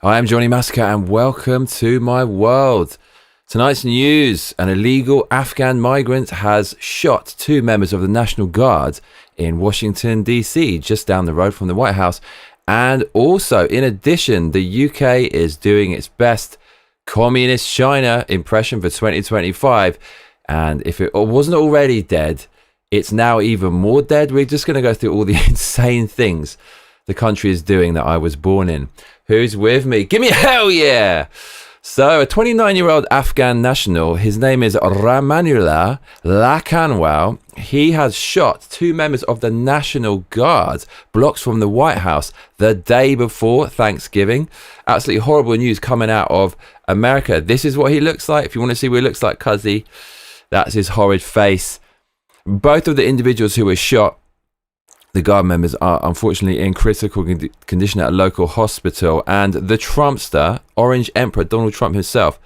Hi, I'm Johnny Massacre and welcome to my world. Tonight's news: an illegal Afghan migrant has shot two members of the National Guard in Washington, D.C., just down the road from the White House. And also, in addition, the UK is doing its best Communist China impression for 2025. And if it wasn't already dead, it's now even more dead. We're just going to go through all the insane things the country is doing that I was born in. Who's with me? Give me a hell yeah! So, a 29-year-old Afghan national, his name is Ramanullah Lakanwal. He has shot two members of the National Guard blocks from the White House the day before Thanksgiving. Absolutely horrible news coming out of America. This is what he looks like. If you want to see what he looks like, cuzzy, that's his horrid face. Both of the individuals who were shot, the Guard members, are unfortunately in critical condition at a local hospital. And the Trumpster, Orange Emperor Donald Trump himself,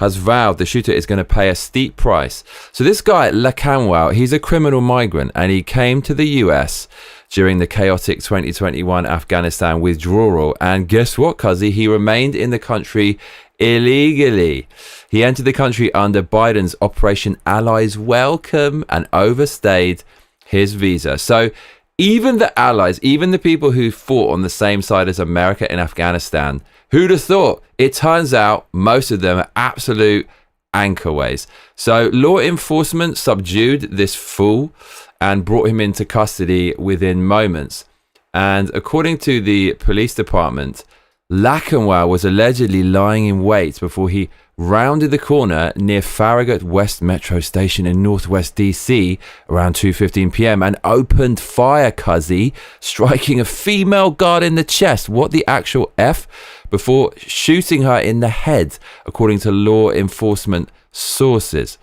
has vowed the shooter is going to pay a steep price. So this guy, Lakanwal, he's a criminal migrant and he came to the US during the chaotic 2021 Afghanistan withdrawal. And guess what, cuzzy? He remained in the country illegally. He entered the country under Biden's Operation Allies Welcome and overstayed his visa. So even the allies, even the people who fought on the same side as America in Afghanistan, who'd have thought? It turns out most of them are absolute anchorways. So law enforcement subdued this fool and brought him into custody within moments. And according to the police department, Lakanwal was allegedly lying in wait before he rounded the corner near Farragut West Metro Station in Northwest DC around 2:15 p.m. and opened fire, cuzzy, striking a female guard in the chest. What the actual F? Before shooting her in the head, according to law enforcement sources.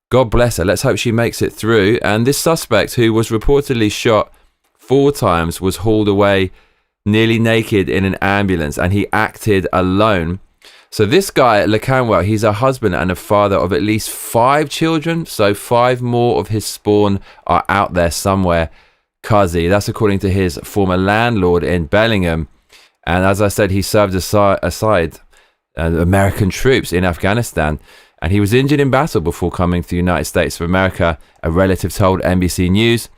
God bless her. Let's hope she makes it through. And this suspect, who was reportedly shot 4 times, was hauled away nearly naked in an ambulance, and he acted alone. So this guy, Lakanwal, he's a husband and a father of at least 5 children. So 5 more of his spawn are out there somewhere, cuzzy. That's according to his former landlord in Bellingham. And as I said, he served aside American troops in Afghanistan. And he was injured in battle before coming to the United States of America, a relative told NBC News.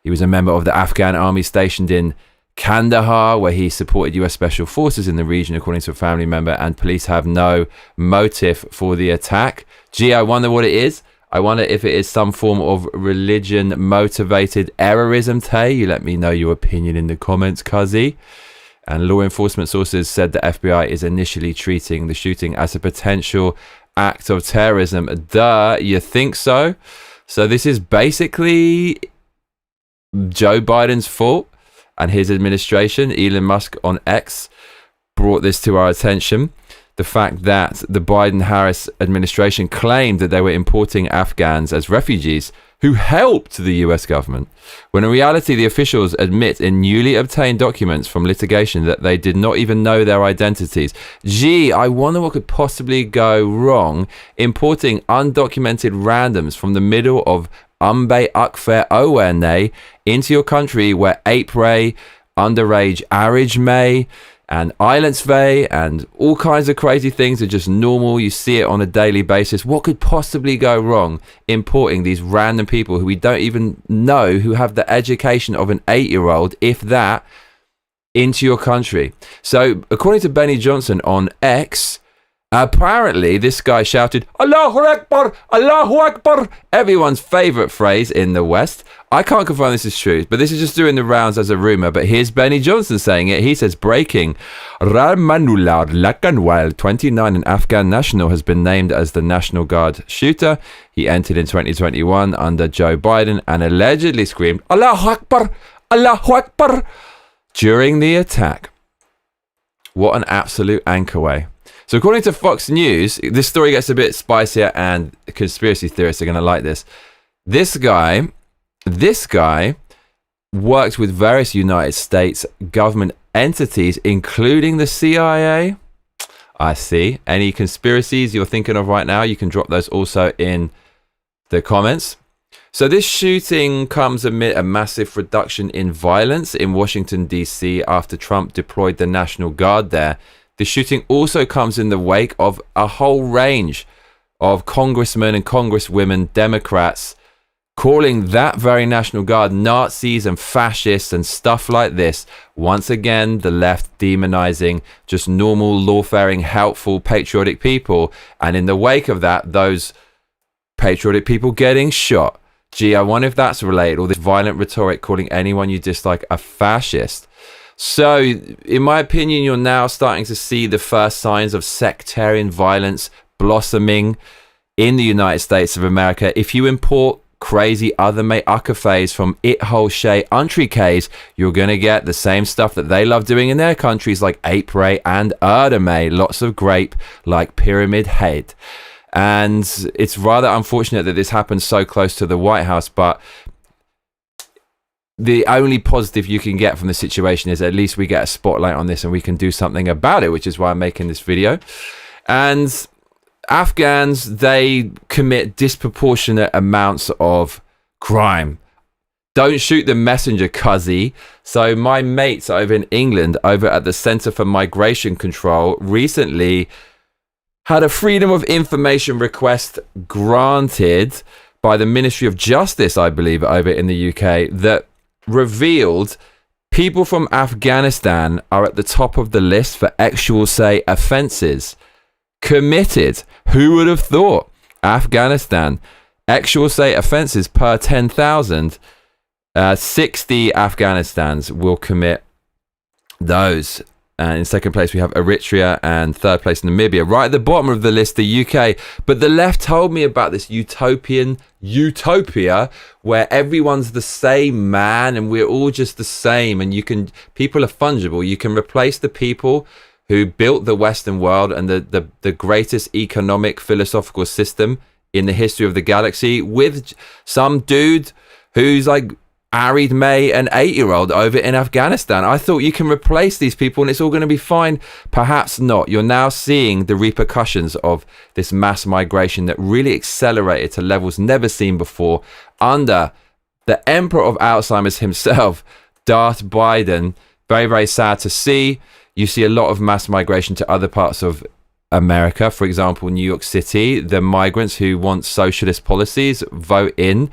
He was a member of the Afghan army stationed in Kandahar, where he supported US Special Forces in the region, according to a family member, and police have no motive for the attack. Gee, I wonder what it is. I wonder if it is some form of religion-motivated terrorism, Tay. You let me know your opinion in the comments, cuzzy. And law enforcement sources said the FBI is initially treating the shooting as a potential act of terrorism. Duh, you think so? So this is basically Joe Biden's fault and his administration. Elon Musk on X brought this to our attention. The fact that the Biden-Harris administration claimed that they were importing Afghans as refugees who helped the US government, when in reality the officials admit in newly obtained documents from litigation that they did not even know their identities. Gee, I wonder what could possibly go wrong importing undocumented randoms from the middle of Umbe Akfer Owene into your country where Apre, underage Arij May, and Islands Vey, and all kinds of crazy things are just normal. You see it on a daily basis. What could possibly go wrong importing these random people who we don't even know, who have the education of an 8-year-old, if that, into your country? So, according to Benny Johnson on X, apparently this guy shouted, Allahu Akbar, Allahu Akbar, everyone's favourite phrase in the West. I can't confirm this is true, but this is just doing the rounds as a rumour. But here's Benny Johnson saying it. He says, breaking, Ramanullah Lakanwal, 29, an Afghan national, has been named as the National Guard shooter. He entered in 2021 under Joe Biden and allegedly screamed, Allahu Akbar, Allahu Akbar, during the attack. What an absolute anchorway. So according to Fox News, this story gets a bit spicier and conspiracy theorists are going to like this. This guy worked with various United States government entities, including the CIA. I see. Any conspiracies you're thinking of right now, you can drop those also in the comments. So this shooting comes amid a massive reduction in violence in Washington, D.C. after Trump deployed the National Guard there The shooting also comes in the wake of a whole range of congressmen and congresswomen, Democrats, calling that very National Guard Nazis and fascists and stuff like this. Once again, the left demonizing just normal, lawfaring, helpful, patriotic people. And in the wake of that, those patriotic people getting shot. Gee, I wonder if that's related. All this violent rhetoric calling anyone you dislike a fascist. So, in my opinion, you're now starting to see the first signs of sectarian violence blossoming in the United States of America. If you import crazy other mate uckafays from it whole shay untry K's, you're going to get the same stuff that they love doing in their countries, like ape ray and erdame, lots of grape like pyramid head. And it's rather unfortunate that this happened so close to the White House, but the only positive you can get from the situation is at least we get a spotlight on this and we can do something about it, which is why I'm making this video. And Afghans, they commit disproportionate amounts of crime. Don't shoot the messenger, cuzzy. So my mates over in England, over at the Centre for Migration Control, recently had a Freedom of Information request granted by the Ministry of Justice, I believe, over in the UK, that revealed people from Afghanistan are at the top of the list for actual say offences committed. Who would have thought? Afghanistan, actual say offences per 10,000, 60 Afghanistans will commit those. And in second place, we have Eritrea, and third place, Namibia. Right at the bottom of the list, the UK. But the left told me about this utopia where everyone's the same, man, and we're all just the same. And people are fungible. You can replace the people who built the Western world and the greatest economic philosophical system in the history of the galaxy with some dude who's like Arid May, an 8-year-old over in Afghanistan. I thought you can replace these people and it's all going to be fine. Perhaps not. You're now seeing the repercussions of this mass migration that really accelerated to levels never seen before under the emperor of Alzheimer's himself, Darth Biden. Very, very sad to see. You see a lot of mass migration to other parts of America. For example, New York City, the migrants who want socialist policies vote in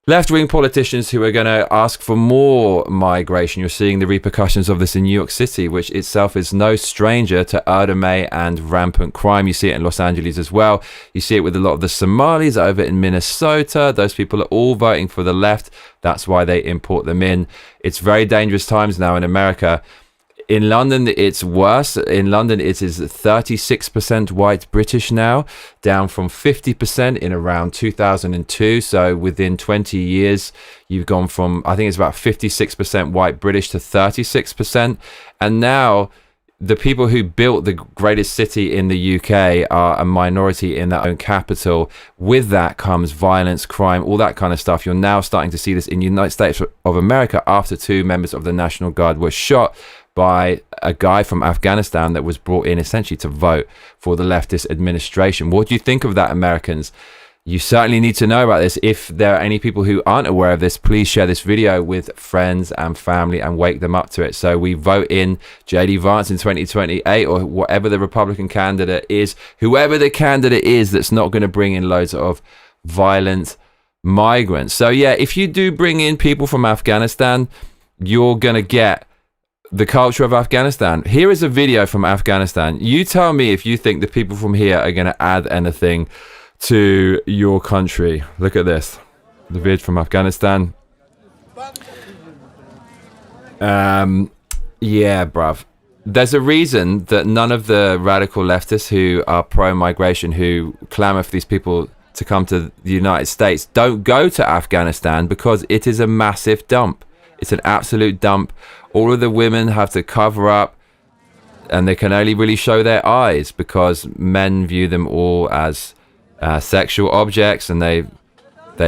left-wing politicians who are going to ask for more migration. You're seeing the repercussions of this in New York City, which itself is no stranger to erdame and rampant crime. You see it in Los Angeles as well. You see it with a lot of the Somalis over in Minnesota. Those people are all voting for the left. That's why they import them in. It's very dangerous times now in America. In London, it's worse. In London, it is 36% white British now, down from 50% in around 2002. So within 20 years, you've gone from, I think it's about 56% white British to 36%. And now the people who built the greatest city in the UK are a minority in their own capital. With that comes violence, crime, all that kind of stuff. You're now starting to see this in the United States of America after 2 members of the National Guard were shot by a guy from Afghanistan that was brought in essentially to vote for the leftist administration. What do you think of that, Americans? You certainly need to know about this. If there are any people who aren't aware of this, please share this video with friends and family and wake them up to it. So we vote in J.D. Vance in 2028 or whatever the Republican candidate is, whoever the candidate is that's not going to bring in loads of violent migrants. So yeah, if you do bring in people from Afghanistan, you're going to get the culture of Afghanistan. Here is a video from Afghanistan. You tell me if you think the people from here are going to add anything to your country. Look at this. The vid from Afghanistan. Yeah, bruv. There's a reason that none of the radical leftists who are pro-migration, who clamour for these people to come to the United States, don't go to Afghanistan, because it is a massive dump. It's an absolute dump. All of the women have to cover up and they can only really show their eyes because men view them all as sexual objects, and they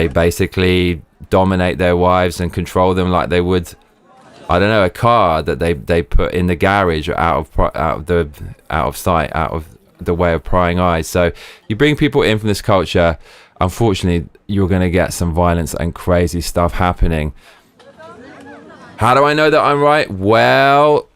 basically dominate their wives and control them like they would, I don't know, a car that they put in the garage out of sight, out of the way of prying eyes. So you bring people in from this culture, unfortunately you're going to get some violence and crazy stuff happening. How do I know that I'm right? Well,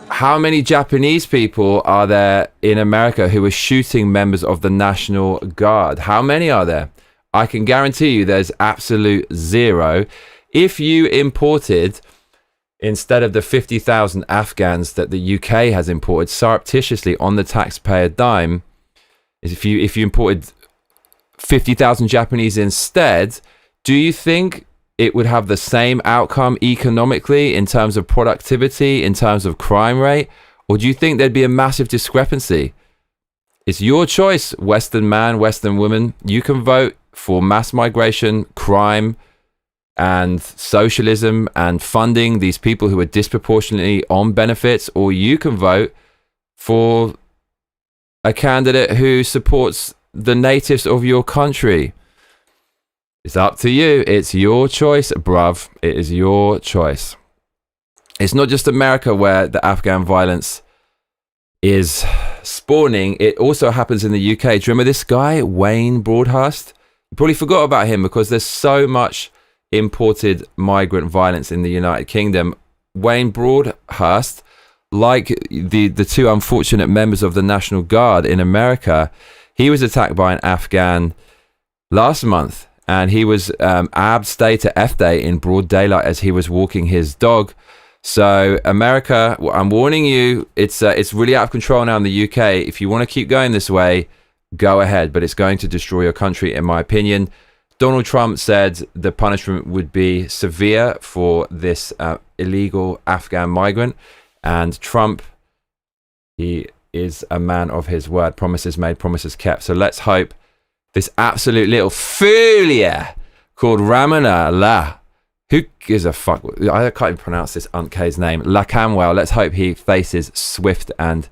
How many Japanese people are there in America who are shooting members of the National Guard? How many are there? I can guarantee you there's absolute zero. If you imported, instead of the 50,000 Afghans that the UK has imported surreptitiously on the taxpayer dime, if you imported 50,000 Japanese instead, do you think it would have the same outcome economically in terms of productivity, in terms of crime rate? Or do you think there'd be a massive discrepancy? It's your choice, Western man, Western woman. You can vote for mass migration, crime, and socialism and funding these people who are disproportionately on benefits, or you can vote for a candidate who supports the natives of your country. It's up to you. It's your choice, bruv. It is your choice. It's not just America where the Afghan violence is spawning. It also happens in the UK. Do you remember this guy, Wayne Broadhurst? You probably forgot about him because there's so much imported migrant violence in the United Kingdom. Wayne Broadhurst, like the two unfortunate members of the National Guard in America, he was attacked by an Afghan last month. And he was abs day to F day in broad daylight as he was walking his dog. So America, I'm warning you, it's really out of control now in the UK. If you want to keep going this way, go ahead. But it's going to destroy your country, in my opinion. Donald Trump said the punishment would be severe for this illegal Afghan migrant. And Trump, he is a man of his word. Promises made, promises kept. So let's hope this absolute little foolia called Ramana La, who gives a fuck? I can't even pronounce this Unk's name. Lacanwell. Let's hope he faces swift and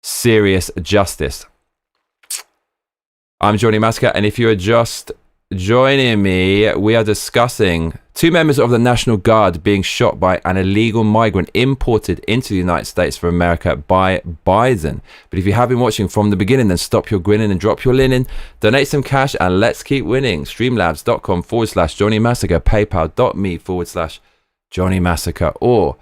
serious justice. I'm Johnny Massacre, and if you are just joining me, we are discussing two members of the National Guard being shot by an illegal migrant imported into the United States from America by Biden. But if you have been watching from the beginning, then stop your grinning and drop your linen, donate some cash, and let's keep winning. Streamlabs.com/Johnny Massacre, paypal.me/Johnny Massacre, or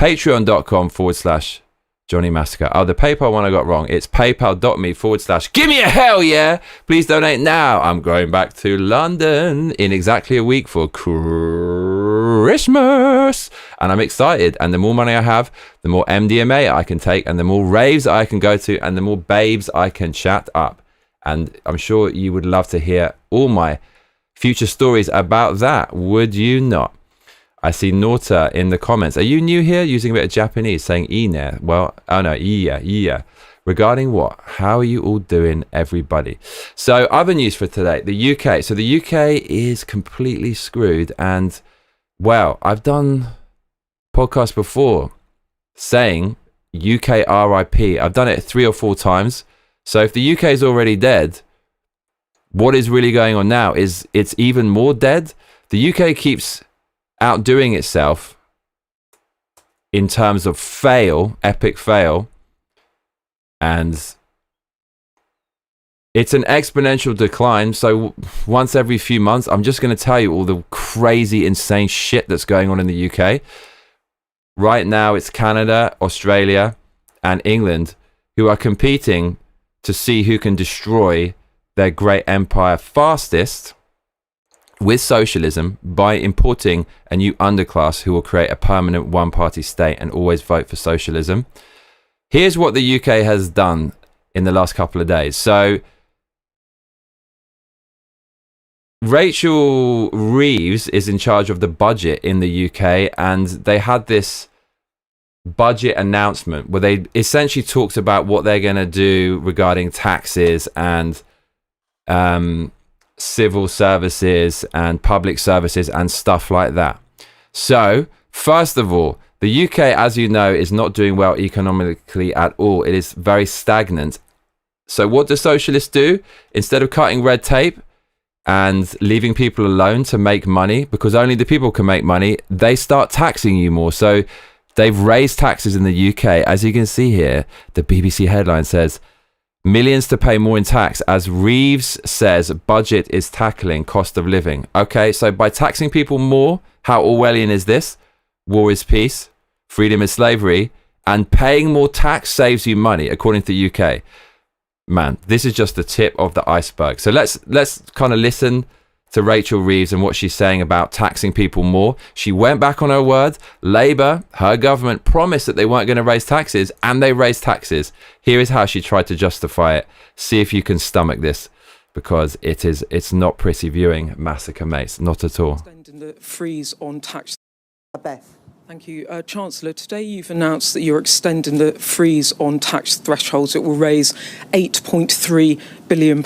patreon.com/Johnny Massacre. Oh, the PayPal one I got wrong. It's paypal.me/give me a hell yeah. Please donate now. I'm going back to London in exactly a week for Christmas. And I'm excited. And the more money I have, the more MDMA I can take, and the more raves I can go to, and the more babes I can chat up. And I'm sure you would love to hear all my future stories about that. Would you not? I see Norta in the comments. Are you new here? Using a bit of Japanese, saying ine. Well, oh no, iya. Regarding what? How are you all doing, everybody? So, other news for today. The UK. So, the UK is completely screwed. And, well, I've done podcasts before saying UK RIP. I've done it 3 or 4 times. So, if the UK is already dead, what is really going on now is it's even more dead. The UK keeps outdoing itself in terms of epic fail, and it's an exponential decline. So once every few months, I'm just going to tell you all the crazy, insane shit that's going on in the UK. Right now, it's Canada, Australia, and England who are competing to see who can destroy their great empire fastest with socialism by importing a new underclass who will create a permanent one-party state and always vote for socialism. Here's what the UK has done in the last couple of days. So Rachel Reeves is in charge of the budget in the UK, and they had this budget announcement where they essentially talked about what they're going to do regarding taxes and civil services and public services and stuff like that. So, first of all, the UK, as you know, is not doing well economically at all. It is very stagnant. So what do socialists do? Instead of cutting red tape and leaving people alone to make money, because only the people can make money, they start taxing you more. So they've raised taxes in the UK. As you can see here, the BBC headline says, millions to pay more in tax as Reeves says budget is tackling cost of living. Okay, so by taxing people more, how Orwellian is this? War is peace. freedom is slavery, and paying more tax saves you money, according to the UK. Man, this is just the tip of the iceberg. So let's kind of listen to Rachel Reeves and what she's saying about taxing people more. She went back on her word. Labour, her government, promised that they weren't going to raise taxes, and they raised taxes. Here is how she tried to justify it. See if you can stomach this, because it's not pretty viewing, Massacre mates, not at all. Extending the freeze on tax. Beth. Thank you. Chancellor, today you've announced that you're extending the freeze on tax thresholds. It will raise £8.3 billion.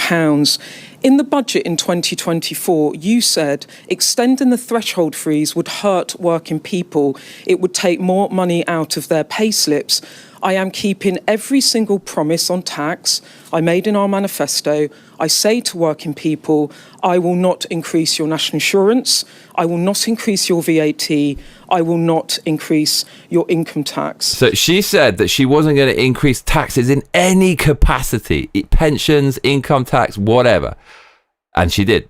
In the budget in 2024, you said extending the threshold freeze would hurt working people. It would take more money out of their pay slips. I am keeping every single promise on tax I made in our manifesto. I say to working people, I will not increase your national insurance. I will not increase your VAT. I will not increase your income tax. So she said that she wasn't going to increase taxes in any capacity, pensions, income tax, whatever. And she did.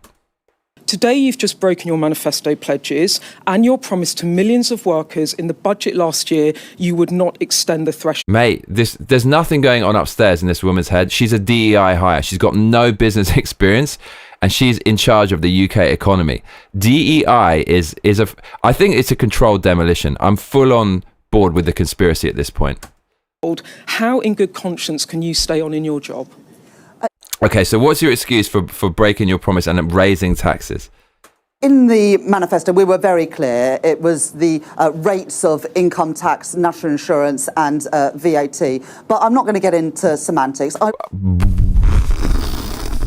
Today, you've just broken your manifesto pledges and your promise to millions of workers. In the budget last year, you would not extend the threshold. Mate, there's nothing going on upstairs in this woman's head. She's a DEI hire. She's got no business experience, and she's in charge of the UK economy. DEI I think it's a controlled demolition. I'm full on board with the conspiracy at this point. How in good conscience can you stay on in your job? Okay, so what's your excuse for breaking your promise and raising taxes? In the manifesto, we were very clear. It was the rates of income tax, national insurance and VAT. But I'm not going to get into semantics.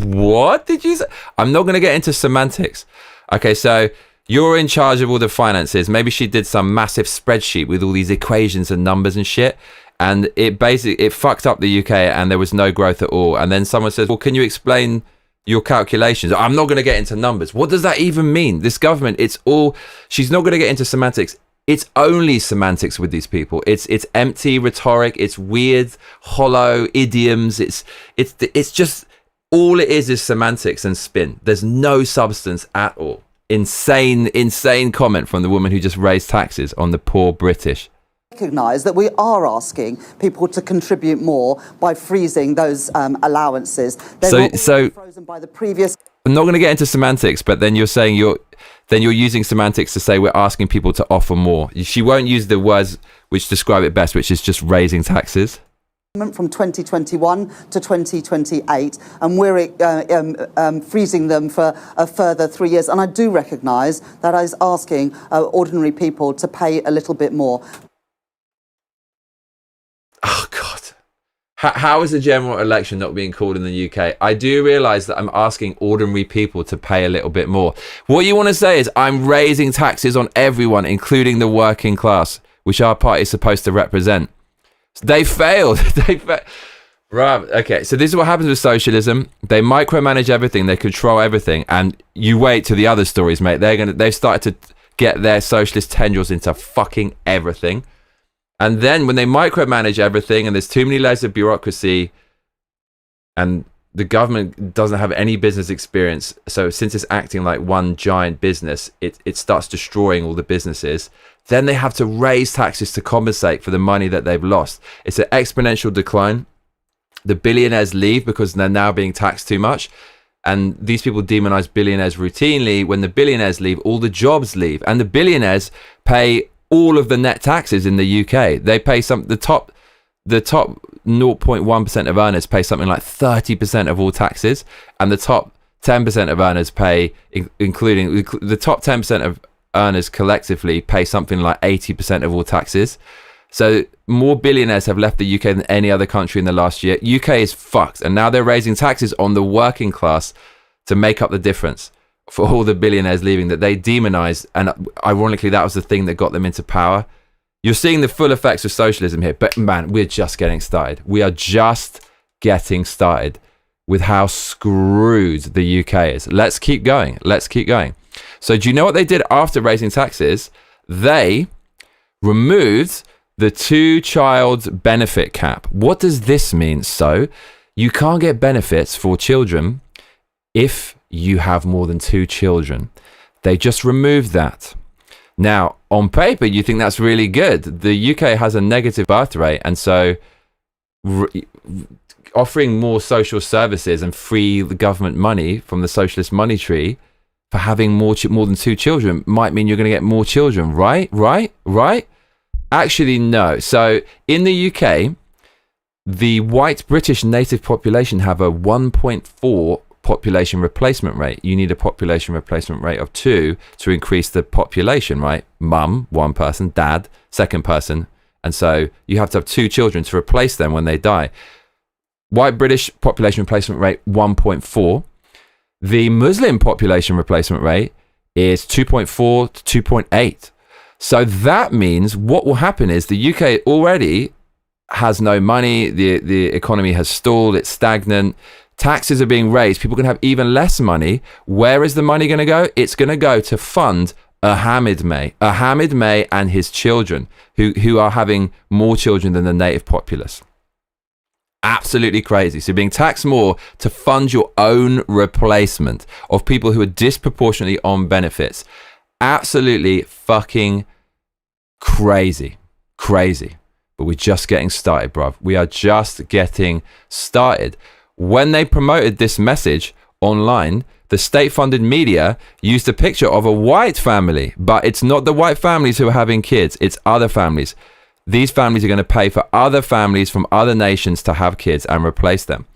What did you say? I'm not going to get into semantics. Okay, so you're in charge of all the finances. Maybe she did some massive spreadsheet with all these equations and numbers and shit. And it fucked up the UK, and there was no growth at all. And then someone says, well, can you explain your calculations? I'm not going to get into numbers. What does that even mean? This government, she's not going to get into semantics. It's only semantics with these people. It's empty rhetoric. It's weird, hollow idioms. It's just, all it is semantics and spin. There's no substance at all. Insane comment from the woman who just raised taxes on the poor British. Recognise that we are asking people to contribute more by freezing those allowances. They were frozen by the previous. I'm not going to get into semantics, but then you're saying you're using semantics to say we're asking people to offer more. She won't use the words which describe it best, which is just raising taxes. From 2021 to 2028, and we're freezing them for a further 3 years. And I do recognise that I was asking ordinary people to pay a little bit more. Oh, God. How is the general election not being called in the UK? I do realise that I'm asking ordinary people to pay a little bit more. What you want to say is I'm raising taxes on everyone, including the working class, which our party is supposed to represent. They failed. Right. Okay, so this is what happens with socialism. They micromanage everything. They control everything. And you wait till the other stories, mate. They've started to get their socialist tendrils into fucking everything. And then when they micromanage everything and there's too many layers of bureaucracy and the government doesn't have any business experience, so since it's acting like one giant business, it starts destroying all the businesses. Then they have to raise taxes to compensate for the money that they've lost. It's an exponential decline. The billionaires leave because they're now being taxed too much. And these people demonize billionaires routinely. When the billionaires leave, all the jobs leave. And the billionaires pay all of the net taxes in the UK. They pay the top 0.1% of earners pay something like 30% of all taxes, and the top 10% of earners pay, including the top 10% of earners collectively, pay something like 80% of all taxes. So more billionaires have left the UK than any other country in the last year. UK is fucked, and now they're raising taxes on the working class to make up the difference for all the billionaires leaving that they demonized. And ironically, that was the thing that got them into power. You're seeing the full effects of socialism here, but man, we're just getting started. We are just getting started with how screwed the UK is. Let's keep going. So do you know what they did after raising taxes? They removed the 2-child benefit cap. What does this mean? So you can't get benefits for children if you have more than 2 children. They just removed that. Now, on paper, you think that's really good. The UK has a negative birth rate, and so offering more social services and free the government money from the socialist money tree for having more than 2 children might mean you're going to get more children, right? Actually, no. So in the UK, the white British native population have a 1.4 population replacement rate. You need a population replacement rate of 2 to increase the population, right? Mum, 1 person, dad, 2nd person. And so you have to have 2 children to replace them when they die. White British population replacement rate, 1.4. The Muslim population replacement rate is 2.4 to 2.8. So that means what will happen is the UK already has no money. The economy has stalled. It's stagnant. Taxes are being raised. People can have even less money. Where is the money going to go? It's going to go to fund Hamid May and his children, who are having more children than the native populace. Absolutely crazy. So being taxed more to fund your own replacement of people who are disproportionately on benefits. Absolutely fucking crazy. But we're just getting started, bruv. We are just getting started. When they promoted this message online, the state-funded media used a picture of a white family, but it's not the white families who are having kids. It's other families. These families are going to pay for other families from other nations to have kids and replace them.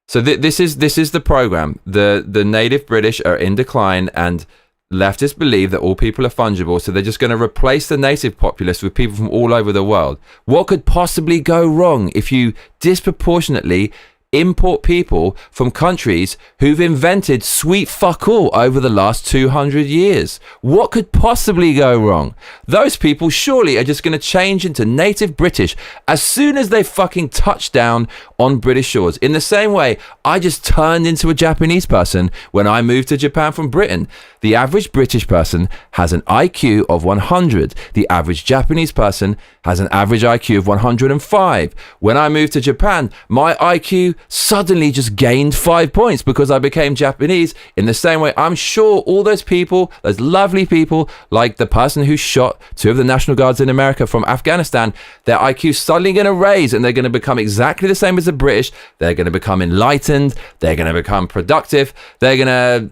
So this is the program. The native British are in decline, and leftists believe that all people are fungible, so they're just going to replace the native populace with people from all over the world. What could possibly go wrong if you disproportionately import people from countries who've invented sweet fuck all over the last 200 years? What could possibly go wrong? Those people surely are just going to change into native British as soon as they fucking touch down on British shores. In the same way, I just turned into a Japanese person when I moved to Japan from Britain. The average British person has an IQ of 100. The average Japanese person has an average IQ of 105. When I moved to Japan, my IQ suddenly just gained 5 points because I became Japanese. In the same way, I'm sure all those people, those lovely people, like the person who shot 2 of the National Guards in America from Afghanistan, their IQ suddenly going to raise and they're going to become exactly the same as the British. They're going to become enlightened. They're going to become productive. They're going to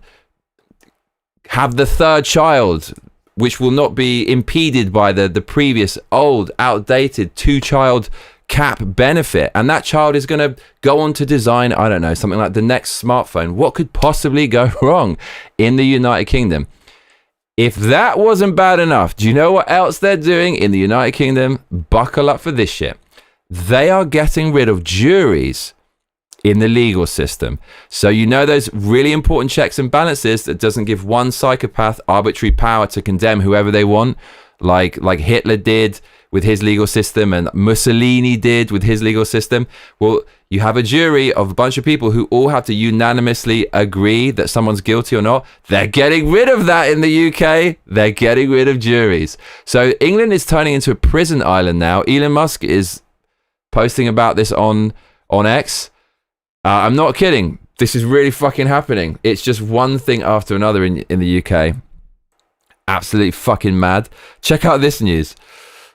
have the 3rd child, which will not be impeded by the previous old, outdated 2-child cap benefit. And that child is going to go on to design, I don't know, something like the next smartphone. What could possibly go wrong in the United Kingdom? If that wasn't bad enough, do you know what else they're doing in the United Kingdom? Buckle up for this shit. They are getting rid of juries in the legal system. So you know those really important checks and balances that doesn't give one psychopath arbitrary power to condemn whoever they want, like Hitler did with his legal system and Mussolini did with his legal system. Well, you have a jury of a bunch of people who all have to unanimously agree that someone's guilty or not. They're getting rid of that in the UK. They're getting rid of juries. So England is turning into a prison island now. Elon Musk is posting about this on X. I'm not kidding. This is really fucking happening. It's just one thing after another in the UK. Absolutely fucking mad. Check out this news.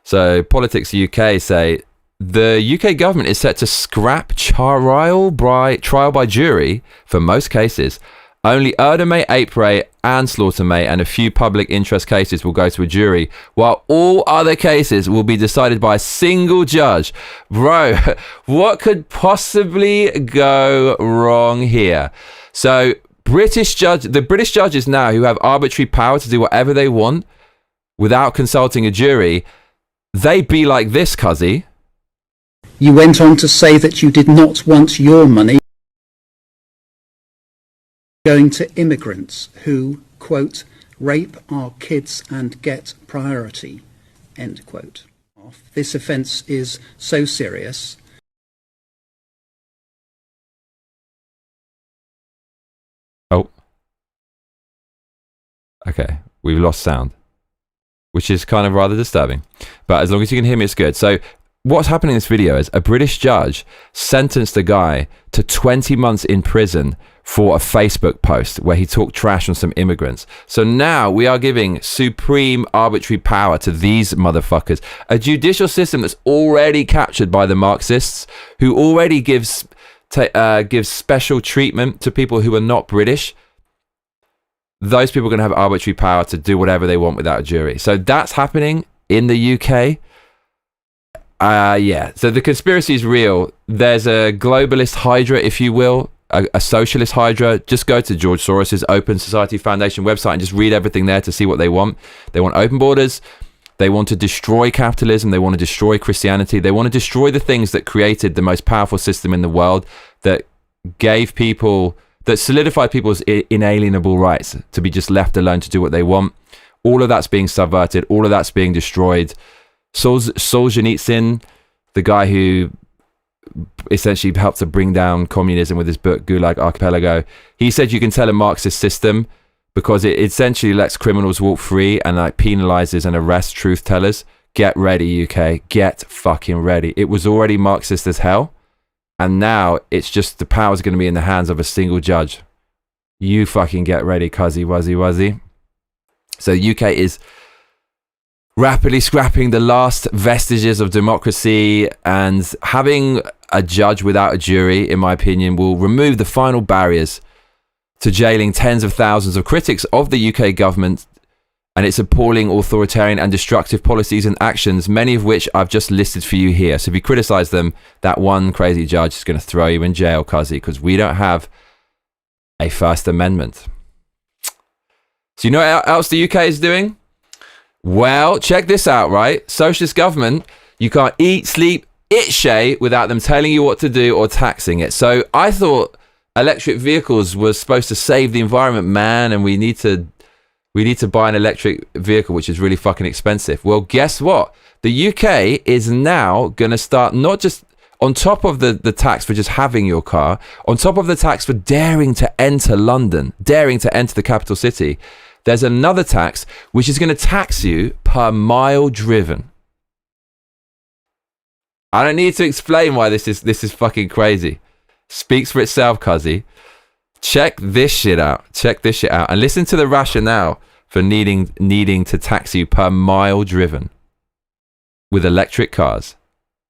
So Politics UK say the UK government is set to scrap trial by jury for most cases. Only Erdemay, Apray and Slaughtermay and a few public interest cases will go to a jury, while all other cases will be decided by a single judge. Bro, what could possibly go wrong here? So the British judges now, who have arbitrary power to do whatever they want without consulting a jury, they be like this, cuzzy. You went on to say that you did not want your money going to immigrants who, quote, rape our kids and get priority, end quote. This offence is so serious. Oh. Okay, we've lost sound, which is kind of rather disturbing. But as long as you can hear me, it's good. So what's happening in this video is a British judge sentenced a guy to 20 months in prison for a Facebook post where he talked trash on some immigrants. So now we are giving supreme arbitrary power to these motherfuckers. A judicial system that's already captured by the Marxists, who already gives special treatment to people who are not British. Those people are going to have arbitrary power to do whatever they want without a jury. So that's happening in the UK. Yeah, so the conspiracy is real. There's a globalist hydra, if you will, a socialist hydra. Just go to George Soros's Open Society Foundation website and just read everything there to see what they want. They want open borders. They want to destroy capitalism. They want to destroy Christianity. They want to destroy the things that created the most powerful system in the world, that gave people, that solidified people's inalienable rights to be just left alone to do what they want. All of that's being subverted. All of that's being destroyed. Solzhenitsyn, the guy who essentially helped to bring down communism with his book Gulag Archipelago, he said you can tell a Marxist system because it essentially lets criminals walk free and like penalizes and arrests truth tellers. Get ready, UK. Get fucking ready. It was already Marxist as hell, and now it's just the power's going to be in the hands of a single judge. You fucking get ready, cuzzy wuzzy wuzzy. So UK is rapidly scrapping the last vestiges of democracy, and having a judge without a jury, in my opinion, will remove the final barriers to jailing tens of thousands of critics of the UK government and its appalling authoritarian and destructive policies and actions, many of which I've just listed for you here. So if you criticize them, that one crazy judge is going to throw you in jail, cuzzy, because we don't have a First Amendment. So you know what else the UK is doing? Well, check this out, right? Socialist government, you can't eat, sleep, shay without them telling you what to do or taxing it. So I thought electric vehicles was supposed to save the environment, man, and we need to buy an electric vehicle, which is really fucking expensive. Well, guess what? The UK is now going to start, not just on top of the tax for just having your car, on top of the tax for daring to enter London, daring to enter the capital city, there's another tax which is going to tax you per mile driven. I don't need to explain why this is fucking crazy. Speaks for itself, cuzzy. Check this shit out. Check this shit out. And listen to the rationale for needing to tax you per mile driven with electric cars.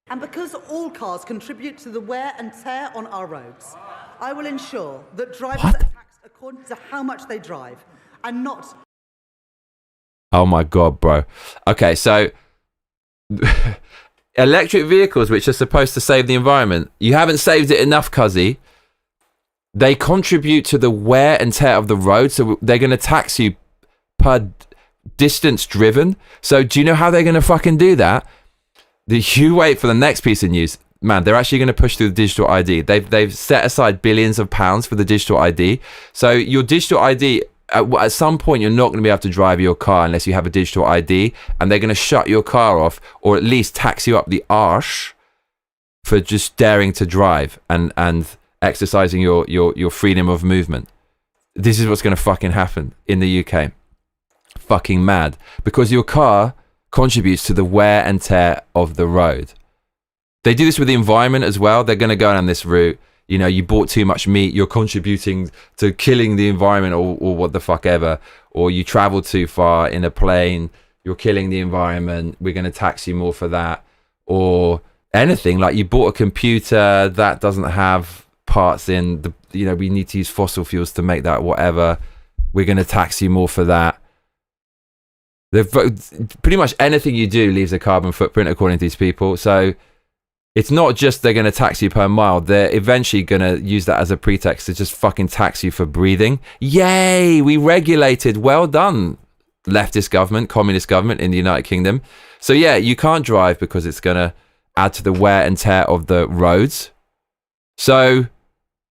And because all cars contribute to the wear and tear on our roads, I will ensure that drivers are taxed according to how much they drive and not... Oh my God, bro. Okay, so electric vehicles, which are supposed to save the environment, you haven't saved it enough, cuzzy. They contribute to the wear and tear of the road, so they're going to tax you per distance driven. So do you know how they're going to fucking do that? You wait for the next piece of news. Man, they're actually going to push through the digital ID. They've set aside billions of pounds for the digital ID. So your digital ID, at some point, you're not going to be able to drive your car unless you have a digital ID, and they're going to shut your car off, or at least tax you up the arse for just daring to drive and exercising your freedom of movement. This is what's going to fucking happen in the UK. Fucking mad. Because your car contributes to the wear and tear of the road. They do this with the environment as well. They're going to go down this route. You know, you bought too much meat, you're contributing to killing the environment, or what the fuck ever. Or you travel too far in a plane, you're killing the environment, we're going to tax you more for that. Or anything, like you bought a computer that doesn't have parts in, we need to use fossil fuels to make that, whatever. We're going to tax you more for that. Pretty much anything you do leaves a carbon footprint, according to these people. So it's not just they're going to tax you per mile. They're eventually going to use that as a pretext to just fucking tax you for breathing. Yay! We regulated. Well done, leftist government, communist government in the United Kingdom. So yeah, you can't drive because it's going to add to the wear and tear of the roads. So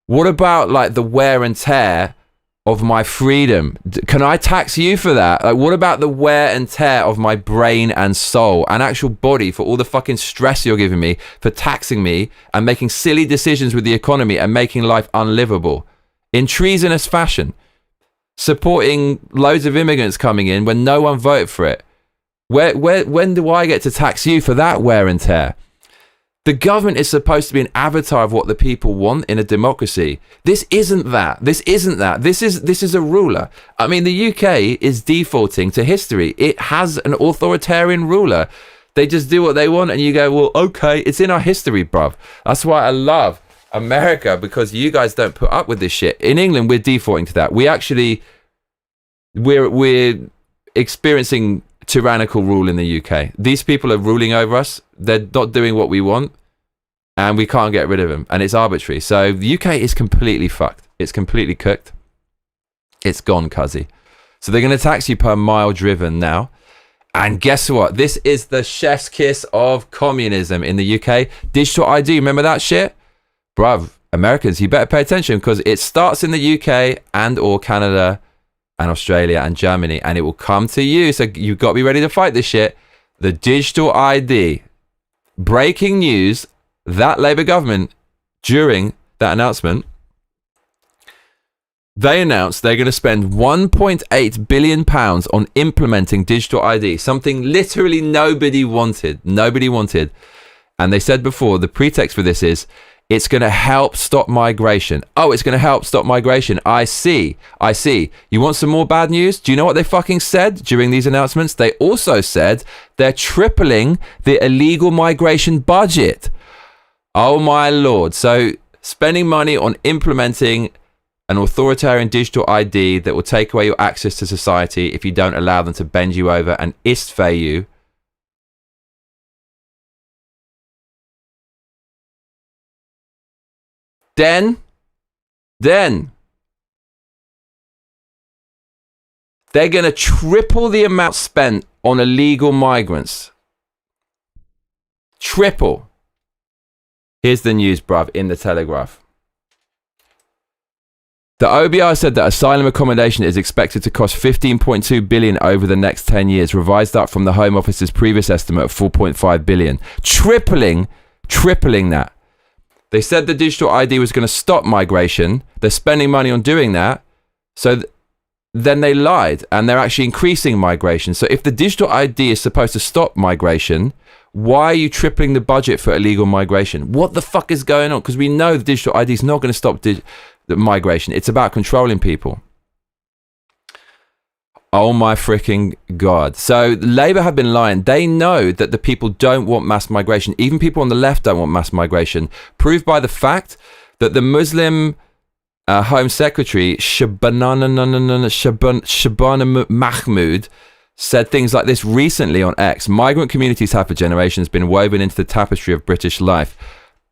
what about like the wear and tear of my freedom? Can I tax you for that? Like, what about the wear and tear of my brain and soul and actual body for all the fucking stress you're giving me, for taxing me and making silly decisions with the economy and making life unlivable in treasonous fashion, supporting loads of immigrants coming in when no one voted for it? When do I get to tax you for that wear and tear? The government is supposed to be an avatar of what the people want in a democracy. This isn't that. This isn't that. This is a ruler. I mean, the UK is defaulting to history. It has an authoritarian ruler. They just do what they want, and you go, well, okay, it's in our history, bruv. That's why I love America, because you guys don't put up with this shit. In England, we're defaulting to that. We're experiencing tyrannical rule in the UK. These people are ruling over us. They're not doing what we want, and we can't get rid of them, and it's arbitrary. So the UK is completely fucked. It's completely cooked. It's gone, cuzzy. So they're going to tax you per mile driven now. And guess what? This is the chef's kiss of communism in the UK. Digital ID, remember that shit? Bruv, Americans, you better pay attention, because it starts in the UK and or Canada and Australia and Germany, and it will come to you. So you've got to be ready to fight this shit. The digital ID. Breaking news, that Labour government, during that announcement, they announced they're going to spend £1.8 billion on implementing digital ID, something literally nobody wanted. Nobody wanted. And they said before, the pretext for this is, it's going to help stop migration. Oh, it's going to help stop migration. I see. You want some more bad news? Do you know what they fucking said during these announcements? They also said they're tripling the illegal migration budget. Oh my Lord. So spending money on implementing an authoritarian digital ID that will take away your access to society if you don't allow them to bend you over and istfay you. Then they're going to triple the amount spent on illegal migrants. Triple. Here's the news, bruv, in the Telegraph. The OBI said that asylum accommodation is expected to cost $15.2 billion over the next 10 years, revised up from the Home Office's previous estimate of $4.5 billion. Tripling that. They said the digital ID was going to stop migration. They're spending money on doing that. So then they lied, and they're actually increasing migration. So if the digital ID is supposed to stop migration, why are you tripling the budget for illegal migration? What the fuck is going on? Because we know the digital ID is not going to stop the migration. It's about controlling people. Oh my freaking God. So Labour have been lying. They know that the people don't want mass migration. Even people on the left don't want mass migration. Proved by the fact that the Muslim Home Secretary, Shabana Mahmood, said things like this recently on X. Migrant communities have for generations been woven into the tapestry of British life.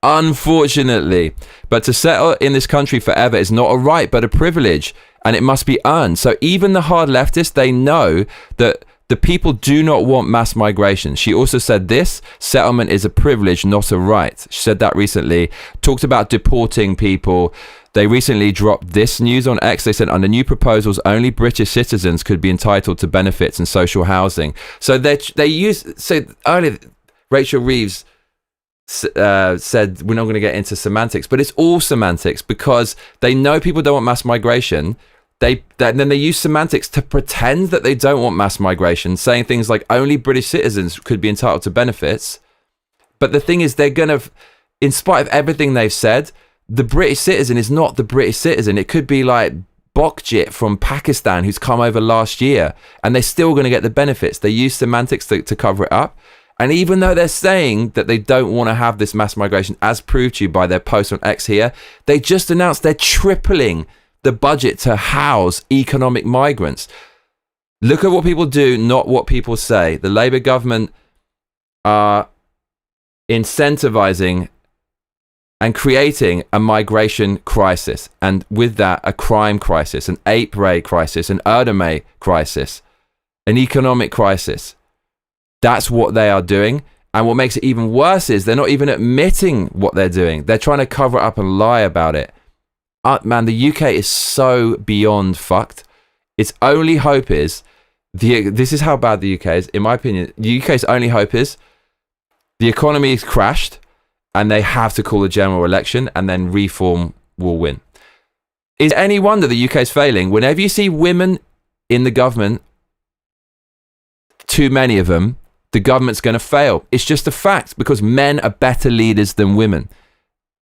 Unfortunately. But to settle in this country forever is not a right, but a privilege. And it must be earned. So even the hard leftists, they know that the people do not want mass migration. She also said this: settlement is a privilege, not a right. She said that recently. Talked about deporting people. They recently dropped this news on X. They said under new proposals, only British citizens could be entitled to benefits and social housing. So earlier, Rachel Reeves said we're not going to get into semantics, but it's all semantics, because they know people don't want mass migration. Then they use semantics to pretend that they don't want mass migration, saying things like only British citizens could be entitled to benefits. But the thing is, they're going to, in spite of everything they've said, the British citizen is not the British citizen. It could be like Bokjit from Pakistan who's come over last year, and they're still going to get the benefits. They use semantics to cover it up. And even though they're saying that they don't want to have this mass migration, as proved to you by their post on X here, they just announced they're tripling the budget to house economic migrants. Look at what people do, not what people say. The Labour government are incentivizing and creating a migration crisis. And with that, a crime crisis, an ape ray crisis, an Erdeme crisis, an economic crisis. That's what they are doing. And what makes it even worse is they're not even admitting what they're doing. They're trying to cover it up and lie about it. Man, the UK is so beyond fucked. Its only hope is, this is how bad the UK is, in my opinion. The UK's only hope is the economy is crashed and they have to call a general election, and then Reform will win. Is it any wonder the UK is failing? Whenever you see women in the government, too many of them, the government's going to fail. It's just a fact, because men are better leaders than women.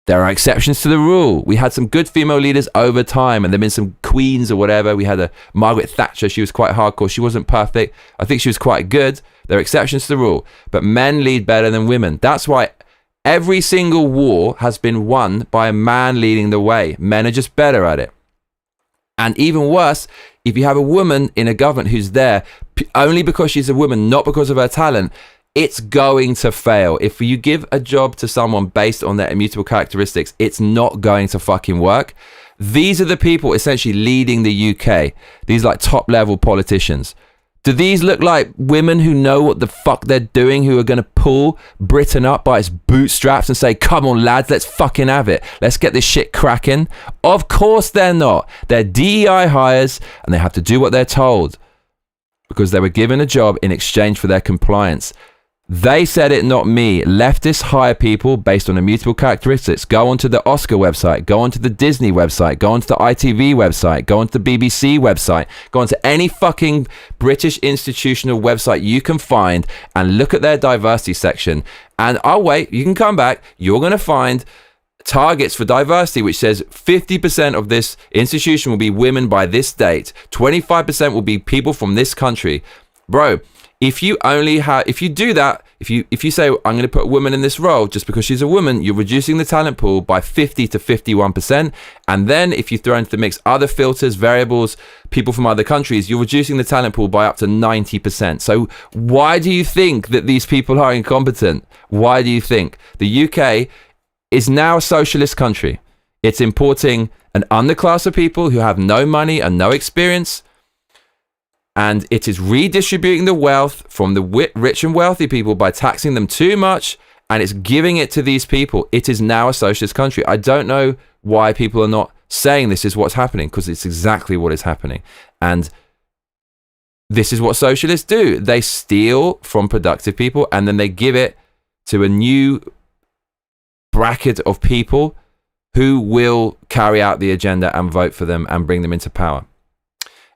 There are exceptions to the rule. We had some good female leaders over time, and there have been some queens or whatever. We had a Margaret Thatcher. She was quite hardcore. She wasn't perfect. I think she was quite good. There are exceptions to the rule. But men lead better than women. That's why every single war has been won by a man leading the way. Men are just better at it. And even worse, if you have a woman in a government who's there only because she's a woman, not because of her talent, it's going to fail. If you give a job to someone based on their immutable characteristics, it's not going to fucking work. These are the people essentially leading the UK. These like top level politicians. Do these look like women who know what the fuck they're doing, who are going to pull Britain up by its bootstraps and say, come on lads, let's fucking have it. Let's get this shit cracking? Of course they're not. They're DEI hires, and they have to do what they're told because they were given a job in exchange for their compliance. They said it, not me. Leftists hire people based on immutable characteristics. Go onto the Oscar website, go onto the Disney website, go onto the ITV website, go onto the BBC website, go onto any fucking British institutional website you can find and look at their diversity section. And I'll wait, you can come back, you're going to find targets for diversity which says 50% of this institution will be women by this date, 25% will be people from this country. Bro, if you do that, if you say, I'm going to put a woman in this role just because she's a woman, you're reducing the talent pool by 50 to 51%. And then if you throw into the mix other filters, variables, people from other countries, you're reducing the talent pool by up to 90%. So why do you think that these people are incompetent? Why do you think? The UK is now a socialist country. It's importing an underclass of people who have no money and no experience, and it is redistributing the wealth from the rich and wealthy people by taxing them too much, and it's giving it to these people. It is now a socialist country. I don't know why people are not saying this is what's happening, because it's exactly what is happening. And this is what socialists do. They steal from productive people, and then they give it to a new bracket of people who will carry out the agenda and vote for them and bring them into power.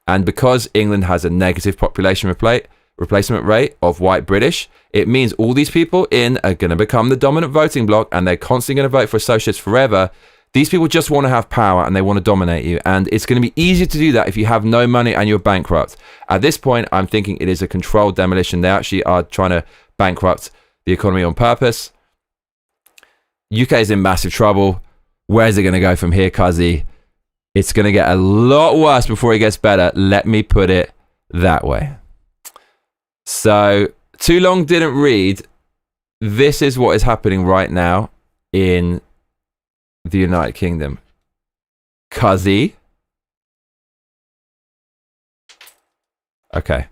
And because England has a negative population replacement rate of white British, it means all these people in are going to become the dominant voting bloc, and they're constantly going to vote for a socialist forever. These people just want to have power and they want to dominate you. And it's going to be easier to do that if you have no money and you're bankrupt. At this point, I'm thinking it is a controlled demolition. They actually are trying to bankrupt the economy on purpose. UK is in massive trouble. Where's it going to go from here, cuzzy? It's going to get a lot worse before it gets better. Let me put it that way. So, too long didn't read. This is what is happening right now in the United Kingdom. Cuzzy. Okay.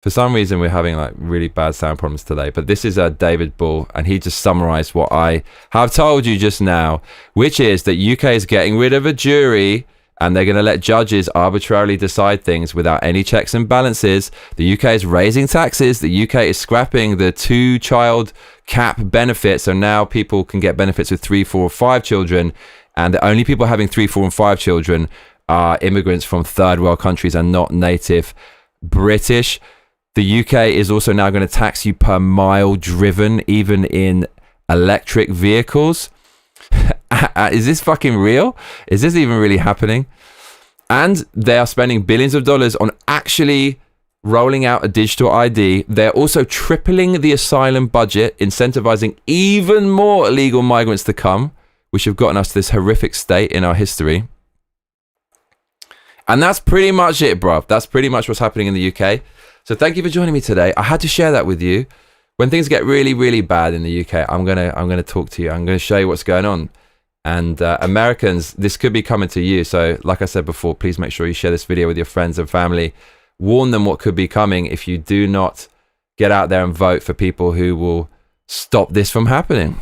For some reason, we're having like really bad sound problems today, but this is David Bull, and he just summarized what I have told you just now, which is that UK is getting rid of a jury and they're going to let judges arbitrarily decide things without any checks and balances. The UK is raising taxes. The UK is scrapping the 2-child cap benefit, so now people can get benefits with 3, 4, or 5 children, and the only people having 3, 4, and 5 children are immigrants from third world countries and not native British. The UK is also now going to tax you per mile driven, even in electric vehicles. Is this fucking real? Is this even really happening? And they are spending billions of dollars on actually rolling out a digital ID. They're also tripling the asylum budget, incentivizing even more illegal migrants to come, which have gotten us to this horrific state in our history. And that's pretty much it, bruv. That's pretty much what's happening in the UK. So thank you for joining me today. I had to share that with you. When things get really, really bad in the UK, I'm gonna talk to you. I'm gonna show you what's going on. And Americans, this could be coming to you. So like I said before, please make sure you share this video with your friends and family. Warn them what could be coming if you do not get out there and vote for people who will stop this from happening.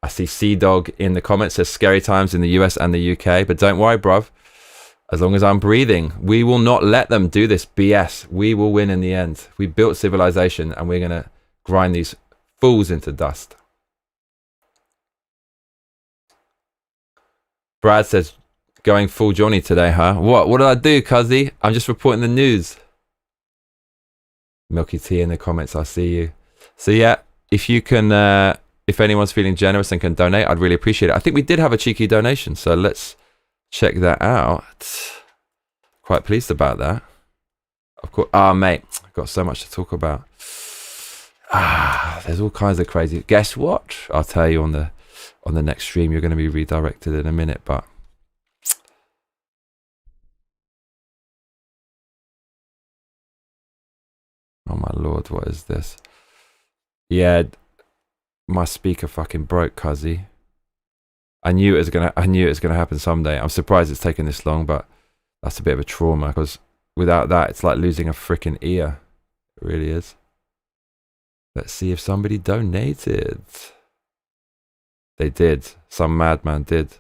I see Sea-Dog in the comments, says scary times in the US and the UK. But don't worry, bruv. As long as I'm breathing, we will not let them do this BS. We will win in the end. We built civilization and we're going to grind these fools into dust. Brad says, going full Johnny today, huh? What did I do, cuzzy? I'm just reporting the news. Milky Tea in the comments, I see you. So yeah, if you can, if anyone's feeling generous and can donate, I'd really appreciate it. I think we did have a cheeky donation, so let's check that out. Quite pleased about that. Of course. Mate, I've got so much to talk about. There's all kinds of crazy. Guess what? I'll tell you on the next stream. You're going to be redirected in a minute, but oh my lord, what is this? Yeah, my speaker fucking broke, cuzzy. I knew it was gonna happen someday. I'm surprised it's taken this long, but that's a bit of a trauma, because without that, it's like losing a freaking ear. It really is. Let's see if somebody donated. They did. Some madman did.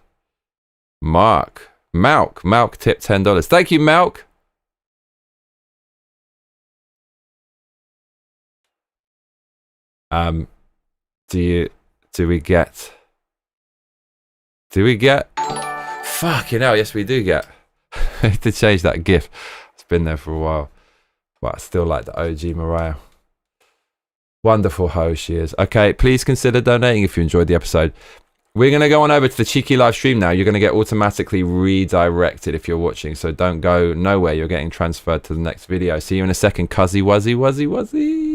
Malk tipped $10. Thank you, Malk. Do we get fucking hell, yes we do get. I have to change that gif. It's been there for a while, but I still like the OG Mariah. Wonderful hoe she is. Okay, please consider donating if you enjoyed the episode. We're going to go on over to the cheeky live stream now. You're going to get automatically redirected if you're watching, so don't go nowhere. You're getting transferred to the next video. See you in a second, cuzzy wuzzy.